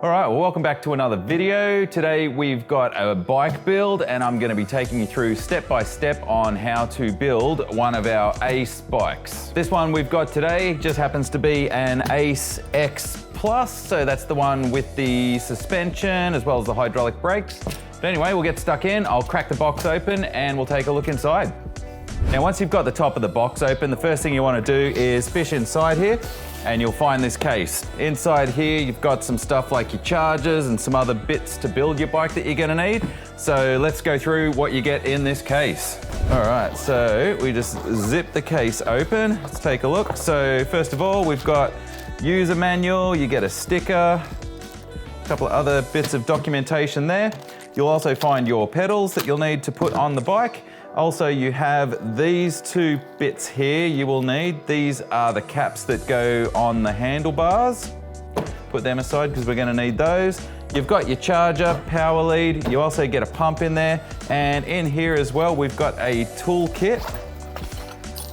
All right, well, welcome back to another video. Today we've got a bike build and I'm gonna be taking you through step by step on how to build one of our Ace bikes. This one we've got today just happens to be an Ace X Plus, so that's the one with the suspension as well as the hydraulic brakes. But anyway, we'll get stuck in, I'll crack the box open and we'll take a look inside. Now, once you've got the top of the box open, the first thing you wanna do is fish inside here and you'll find this case. Inside here, you've got some stuff like your chargers and some other bits to build your bike that you're gonna need. So let's go through what you get in this case. All right, so we just zip the case open. Let's take a look. So first of all, we've got user manual, you get a sticker, a couple of other bits of documentation there. You'll also find your pedals that you'll need to put on the bike. Also, you have these two bits here you will need. These are the caps that go on the handlebars. Put them aside because we're gonna need those. You've got your charger, power lead. You also get a pump in there. And in here as well, we've got a tool kit,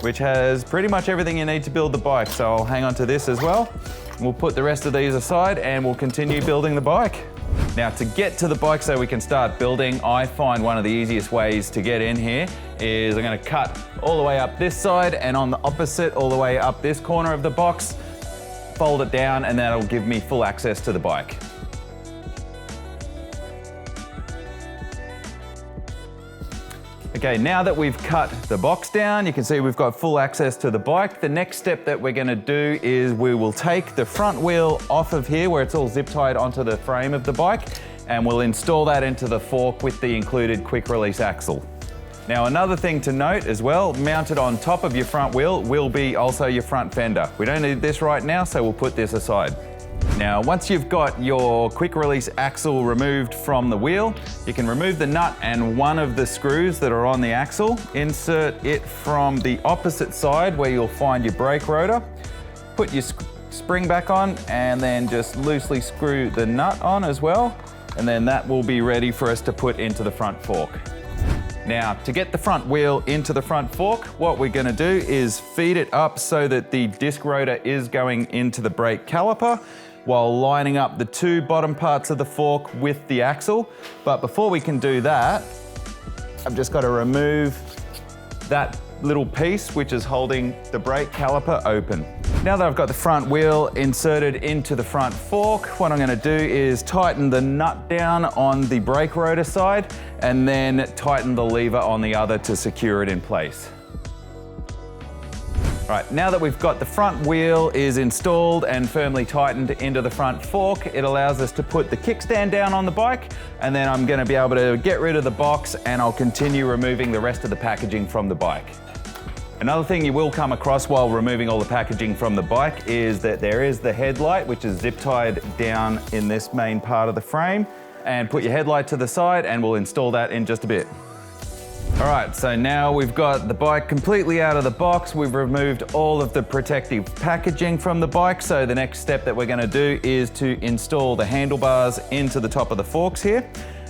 which has pretty much everything you need to build the bike. So I'll hang on to this as well. We'll put the rest of these aside and we'll continue building the bike. Now, to get to the bike so we can start building, I find one of the easiest ways to get in here is I'm gonna cut all the way up this side and on the opposite all the way up this corner of the box, fold it down, and that'll give me full access to the bike. Okay, now that we've cut the box down, you can see we've got full access to the bike. The next step that we're gonna do is we will take the front wheel off of here where it's all zip tied onto the frame of the bike, and we'll install that into the fork with the included quick release axle. Now, another thing to note as well, mounted on top of your front wheel will be also your front fender. We don't need this right now, so we'll put this aside. Now, once you've got your quick release axle removed from the wheel, you can remove the nut and one of the screws that are on the axle, insert it from the opposite side where you'll find your brake rotor, put your spring back on, and then just loosely screw the nut on as well, and then that will be ready for us to put into the front fork. Now, to get the front wheel into the front fork, what we're gonna do is feed it up so that the disc rotor is going into the brake caliper, while lining up the two bottom parts of the fork with the axle. But before we can do that, I've just got to remove that little piece which is holding the brake caliper open. Now that I've got the front wheel inserted into the front fork, what I'm going to do is tighten the nut down on the brake rotor side and then tighten the lever on the other to secure it in place. All right, now that we've got the front wheel is installed and firmly tightened into the front fork, it allows us to put the kickstand down on the bike, and then I'm gonna be able to get rid of the box and I'll continue removing the rest of the packaging from the bike. Another thing you will come across while removing all the packaging from the bike is that there is the headlight, which is zip tied down in this main part of the frame. And put your headlight to the side and we'll install that in just a bit. All right, so now we've got the bike completely out of the box. We've removed all of the protective packaging from the bike. So the next step that we're gonna do is to install the handlebars into the top of the forks here.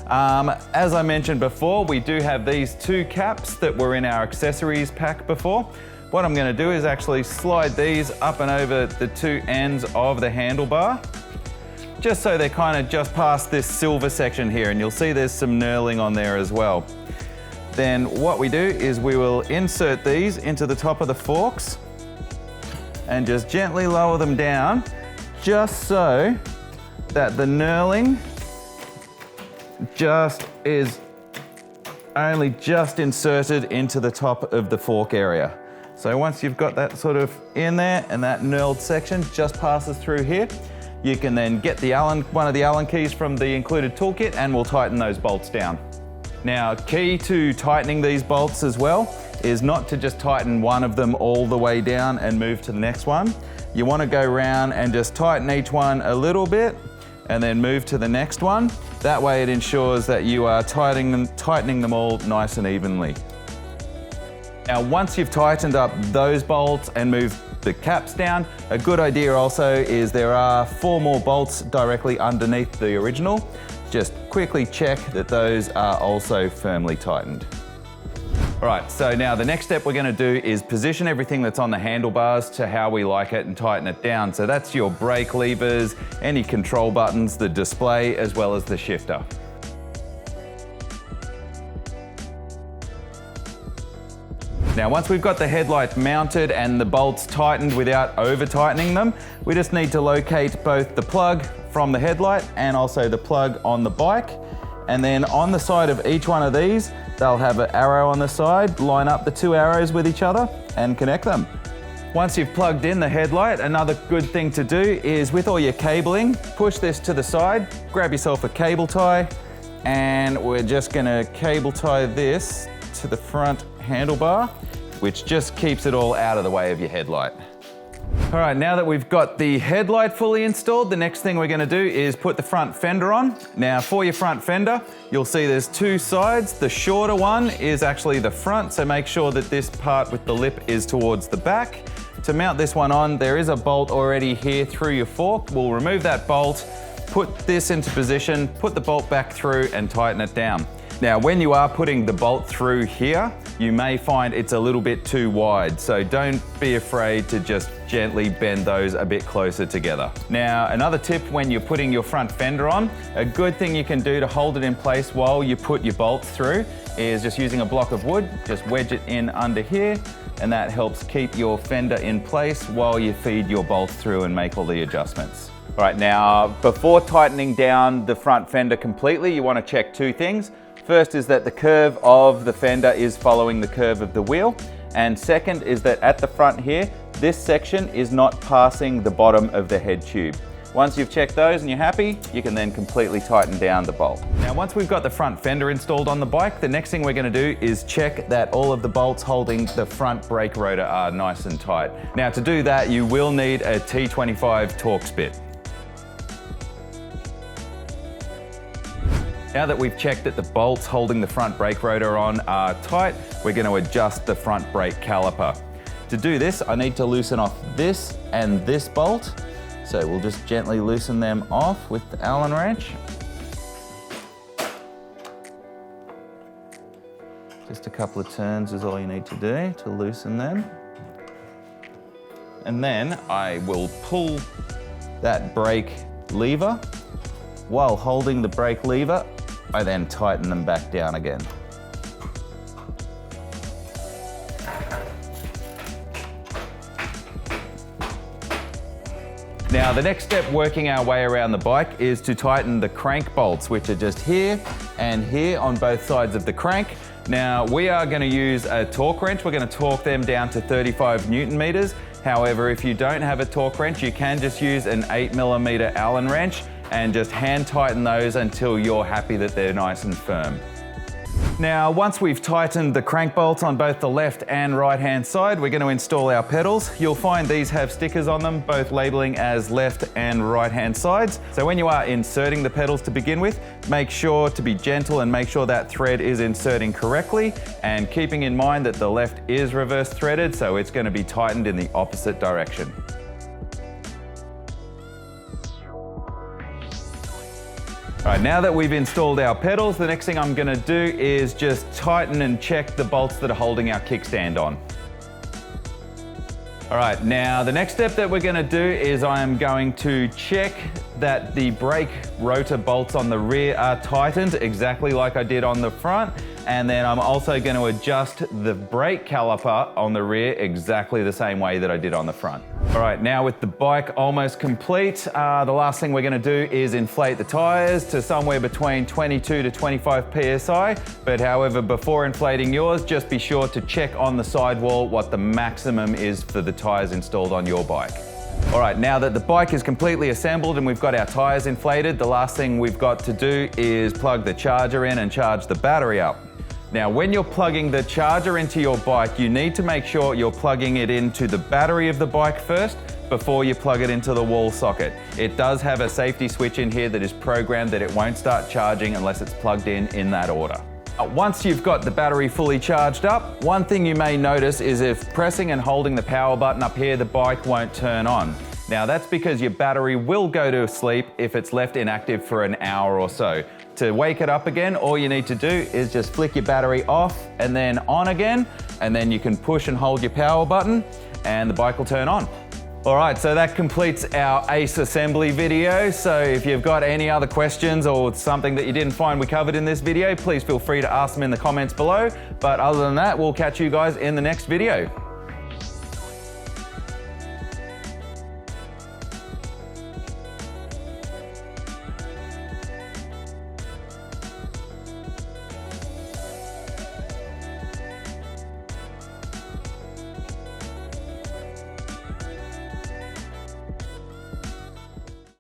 As I mentioned before, we do have these two caps that were in our accessories pack before. What I'm gonna do is actually slide these up and over the two ends of the handlebar, just so they're kind of just past this silver section here, and you'll see there's some knurling on there as well. Then what we do is we will insert these into the top of the forks and just gently lower them down, just so that the knurling just is only just inserted into the top of the fork area. So once you've got that sort of in there and that knurled section just passes through here, you can then get the one of the Allen keys from the included toolkit and we'll tighten those bolts down. Now, key to tightening these bolts as well is not to just tighten one of them all the way down and move to the next one. You want to go around and just tighten each one a little bit and then move to the next one. That way it ensures that you are tightening them all nice and evenly. Now, once you've tightened up those bolts and moved the caps down, a good idea also is there are 4 more bolts directly underneath the original. Just quickly check that those are also firmly tightened. All right, so now the next step we're gonna do is position everything that's on the handlebars to how we like it and tighten it down. So that's your brake levers, any control buttons, the display, as well as the shifter. Now, once we've got the headlight mounted and the bolts tightened without over tightening them, we just need to locate both the plug from the headlight and also the plug on the bike. And then on the side of each one of these, they'll have an arrow on the side, line up the two arrows with each other and connect them. Once you've plugged in the headlight, another good thing to do is with all your cabling, push this to the side, grab yourself a cable tie, and we're just gonna cable tie this to the front handlebar, which just keeps it all out of the way of your headlight. All right, now that we've got the headlight fully installed, the next thing we're gonna do is put the front fender on. Now for your front fender, you'll see there's two sides. The shorter one is actually the front, so make sure that this part with the lip is towards the back. To mount this one on, there is a bolt already here through your fork. We'll remove that bolt, put this into position, put the bolt back through and tighten it down. Now, when you are putting the bolt through here, you may find it's a little bit too wide, so don't be afraid to just gently bend those a bit closer together. Now, another tip when you're putting your front fender on, a good thing you can do to hold it in place while you put your bolts through is just using a block of wood, just wedge it in under here, and that helps keep your fender in place while you feed your bolts through and make all the adjustments. All right, now, before tightening down the front fender completely, you want to check two things. First is that the curve of the fender is following the curve of the wheel. And second is that at the front here, this section is not passing the bottom of the head tube. Once you've checked those and you're happy, you can then completely tighten down the bolt. Now, once we've got the front fender installed on the bike, the next thing we're gonna do is check that all of the bolts holding the front brake rotor are nice and tight. Now, to do that, you will need a T25 Torx bit. Now that we've checked that the bolts holding the front brake rotor on are tight, we're going to adjust the front brake caliper. To do this, I need to loosen off this and this bolt. So we'll just gently loosen them off with the Allen wrench. Just a couple of turns is all you need to do to loosen them. And then I will pull that brake lever. While holding the brake lever, I then tighten them back down again. Now, the next step working our way around the bike is to tighten the crank bolts, which are just here and here on both sides of the crank. Now, we are going to use a torque wrench. We're going to torque them down to 35 Newton meters. However, if you don't have a torque wrench, you can just use an 8mm Allen wrench and just hand tighten those until you're happy that they're nice and firm. Now, once we've tightened the crank bolts on both the left and right hand side, we're going to install our pedals. You'll find these have stickers on them, both labeling as left and right hand sides. So when you are inserting the pedals to begin with, make sure to be gentle and make sure that thread is inserting correctly, and keeping in mind that the left is reverse threaded, so it's going to be tightened in the opposite direction. All right, now that we've installed our pedals, the next thing I'm gonna do is just tighten and check the bolts that are holding our kickstand on. All right, now the next step that we're gonna do is I am going to check that the brake rotor bolts on the rear are tightened exactly like I did on the front. And then I'm also going to adjust the brake caliper on the rear exactly the same way that I did on the front. All right, now with the bike almost complete, the last thing we're going to do is inflate the tires to somewhere between 22 to 25 PSI. But however, before inflating yours, just be sure to check on the sidewall what the maximum is for the tires installed on your bike. All right, now that the bike is completely assembled and we've got our tires inflated, the last thing we've got to do is plug the charger in and charge the battery up. Now, when you're plugging the charger into your bike, you need to make sure you're plugging it into the battery of the bike first before you plug it into the wall socket. It does have a safety switch in here that is programmed that it won't start charging unless it's plugged in that order. Once you've got the battery fully charged up, one thing you may notice is if pressing and holding the power button up here, the bike won't turn on. Now that's because your battery will go to sleep if it's left inactive for an hour or so. To wake it up again, all you need to do is just flick your battery off and then on again, and then you can push and hold your power button and the bike will turn on. All right, so that completes our Ace assembly video. So if you've got any other questions or something that you didn't find we covered in this video, please feel free to ask them in the comments below. But other than that, we'll catch you guys in the next video.